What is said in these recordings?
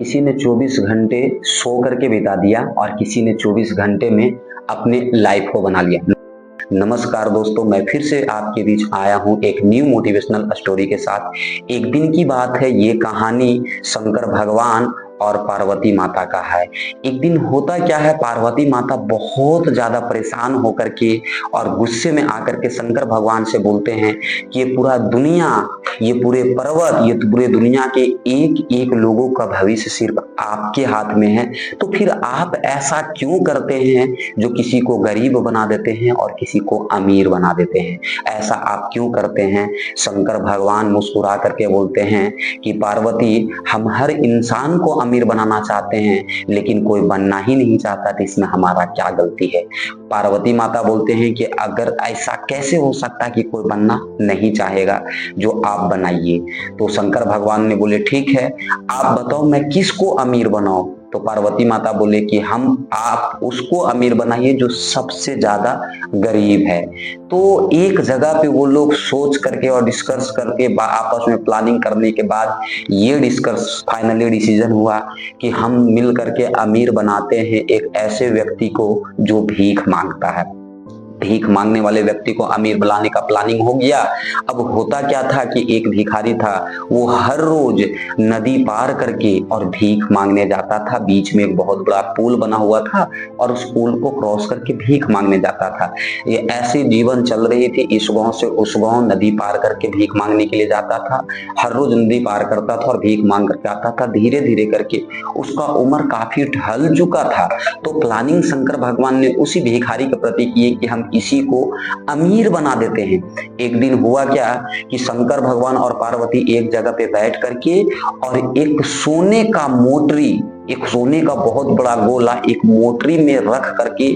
किसी ने 24 घंटे सो करके बिता दिया और किसी ने 24 घंटे में अपने लाइफ को बना लिया। नमस्कार दोस्तों, मैं फिर से आपके बीच आया हूं एक न्यू मोटिवेशनल स्टोरी के साथ। एक दिन की बात है, ये कहानी शंकर भगवान और पार्वती माता का है। एक दिन होता क्या है, पार्वती माता बहुत ज्यादा परेशान होकर के और गुस्से में आकर के शंकर भगवान से बोलते हैं कि ये पूरा दुनिया, ये पूरे पर्वत, ये पूरे दुनिया के एक एक लोगों का भविष्य सिर्फ आपके हाथ में है। तो फिर आप ऐसा क्यों करते हैं जो किसी को गरीब बना देते हैं और किसी को अमीर बना देते हैं? ऐसा आप क्यों करते हैं? शंकर भगवान मुस्कुरा करके बोलते हैं कि पार्वती, हम हर इंसान को अमीर बनाना चाहते हैं, लेकिन कोई बनना ही नहीं चाहता, तो इसमें हमारा क्या गलती है? पार्वती माता बोलते हैं कि अगर ऐसा कैसे हो सकता कि कोई बनना नहीं चाहेगा, जो आप बनाइए। तो शंकर भगवान ने बोले ठीक है, आप बताओ मैं किसको अमीर बनाऊं? तो पार्वती माता बोले कि आप उसको अमीर बनाइए जो सबसे ज्यादा गरीब है। तो एक जगह पे वो लोग सोच करके और डिस्कस करके आपस में प्लानिंग करने के बाद ये डिस्कस फाइनली डिसीजन हुआ कि हम मिल करके अमीर बनाते हैं एक ऐसे व्यक्ति को जो भीख मांगता है। भीख मांगने वाले व्यक्ति को अमीर बनाने का प्लानिंग हो गया। अब होता क्या था कि एक भिखारी था, वो हर रोज नदी पार करके और भीख मांगने जाता था। बीच में एक बहुत बड़ा पुल बना हुआ था और उस पुल को क्रॉस करके भीख मांगने जाता था। ये ऐसे जीवन चल रही थी, इस गांव से उस गांव नदी पार करके भीख मांगने के लिए जाता था। हर रोज नदी पार करता था और भीख मांग करके आता था। धीरे धीरे करके उसका उम्र काफी ढल चुका था। तो प्लानिंग शंकर भगवान ने उसी भिखारी के प्रति की कि हम किसी को अमीर बना देते हैं। एक दिन हुआ क्या कि शंकर भगवान और पार्वती एक जगह पे बैठ करके और एक सोने का मोटरी, एक सोने का बहुत बड़ा गोला एक मोटरी में रख करके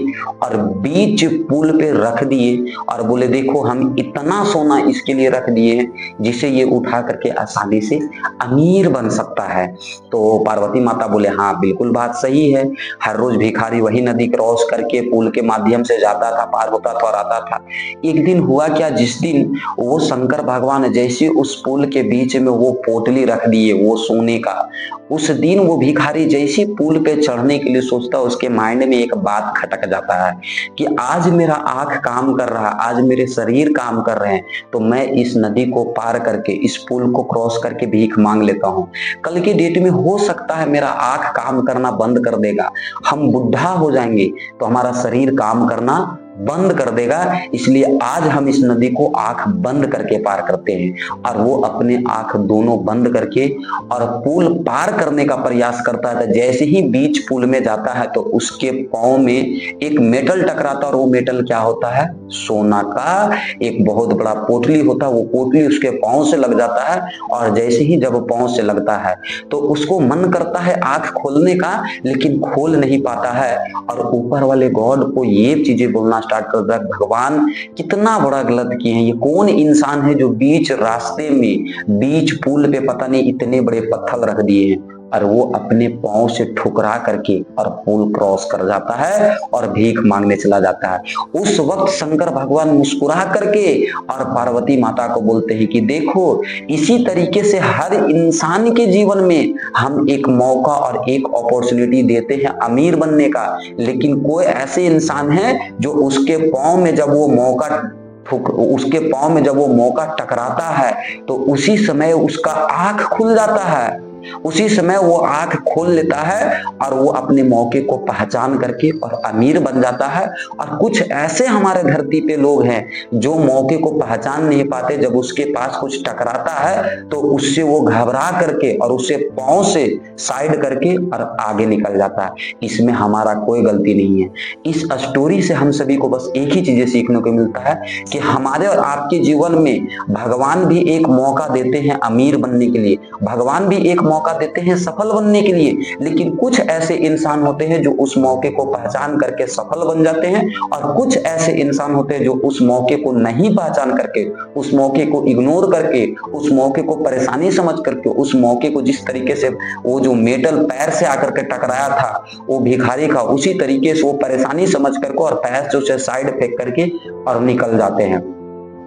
और बीच पुल पे रख दिए और बोले देखो, हम इतना सोना इसके लिए रख दिए हैं जिसे ये उठा करके आसानी से अमीर बन सकता है। तो पार्वती माता बोले हाँ बिल्कुल बात सही है। हर रोज भिखारी वही नदी क्रॉस करके पुल के माध्यम से जाता था, पार होता था और आता था। एक दिन हुआ क्या, जिस दिन वो शंकर भगवान जैसे उस पुल के बीच में वो पोटली रख दिए वो सोने का, उस दिन वो भिखारी जैसे पुल पे चढ़ने के लिए सोचता, उसके माइंड में एक बात खटक जाता है कि आज मेरा आंख काम कर रहा, आज मेरे शरीर काम कर रहे हैं, तो मैं इस नदी को पार करके इस पुल को क्रॉस करके भीख मांग लेता हूँ। कल के डेट में हो सकता है मेरा आंख काम करना बंद कर देगा, हम बुढ़ा हो जाएंगे तो हमारा शरीर काम करना बंद कर देगा, इसलिए आज हम इस नदी को आंख बंद करके पार करते हैं। और वो अपने आंख दोनों बंद करके और पुल पार करने का प्रयास करता है। जैसे ही बीच पुल में जाता है तो उसके पांव में एक मेटल टकराता है और वो मेटल क्या होता है, सोना का एक बहुत बड़ा पोटली होता है। वो पोटली उसके पांव से लग जाता है और जैसे ही जब पांव से लगता है तो उसको मन करता है आंख खोलने का, लेकिन खोल नहीं पाता है और ऊपर वाले गॉड को ये चीजें बोलना स्टार्ट कर दिया, भगवान कितना बड़ा गलत किए हैं, ये कौन इंसान है जो बीच रास्ते में बीच पुल पे पता नहीं इतने बड़े पत्थर रख दिए हैं। और वो अपने पांव से ठुकरा करके और पुल क्रॉस कर जाता है और भीख मांगने चला जाता है। उस वक्त शंकर भगवान मुस्कुरा करके और पार्वती माता को बोलते हैं कि देखो, इसी तरीके से हर इंसान के जीवन में हम एक मौका और एक अपॉर्चुनिटी देते हैं अमीर बनने का, लेकिन कोई ऐसे इंसान है जो उसके पांव में जब वो मौका टकराता है तो उसी समय उसका आंख खुल जाता है, उसी समय वो आंख खोल लेता है और वो अपने मौके को पहचान करके और अमीर बन जाता है। और कुछ ऐसे हमारे धरती पे लोग हैं जो मौके को पहचान नहीं पाते, जब उसके पास कुछ टकराता है तो उससे वो घबरा करके और उसे पांव से साइड करके और आगे निकल जाता है। इसमें हमारा कोई गलती नहीं है। इस स्टोरी से हम सभी को बस एक ही चीजें सीखने को मिलता है कि हमारे और आपके जीवन में भगवान भी एक मौका देते हैं अमीर बनने के लिए, भगवान भी एक मौका देते हैं सफल बनने के लिए, लेकिन कुछ ऐसे इंसान होते हैं जो उस मौके को पहचान करके सफल बन जाते हैं और कुछ ऐसे इंसान होते हैं जो उस मौके को नहीं पहचान करके, उस मौके को इग्नोर करके, उस मौके को परेशानी समझ करके, उस मौके को जिस तरीके से वो जो मेटल पैर से आकर के टकराया था वो भिखारी का, उसी तरीके से वो परेशानी समझ करके और पैर से उसे साइड फेंक करके और निकल जाते हैं।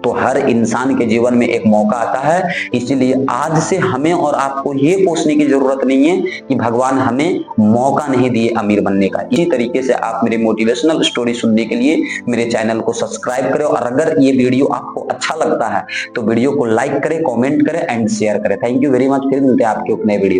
तो हर इंसान के जीवन में एक मौका आता है, इसीलिए आज से हमें और आपको ये कोसने की जरूरत नहीं है कि भगवान हमें मौका नहीं दिए अमीर बनने का। इसी तरीके से आप मेरे मोटिवेशनल स्टोरी सुनने के लिए मेरे चैनल को सब्सक्राइब करें, और अगर ये वीडियो आपको अच्छा लगता है तो वीडियो को लाइक करें, कमेंट करें एंड शेयर करें। Thank you very much. फिर मिलते हैं आपके एक नए वीडियो।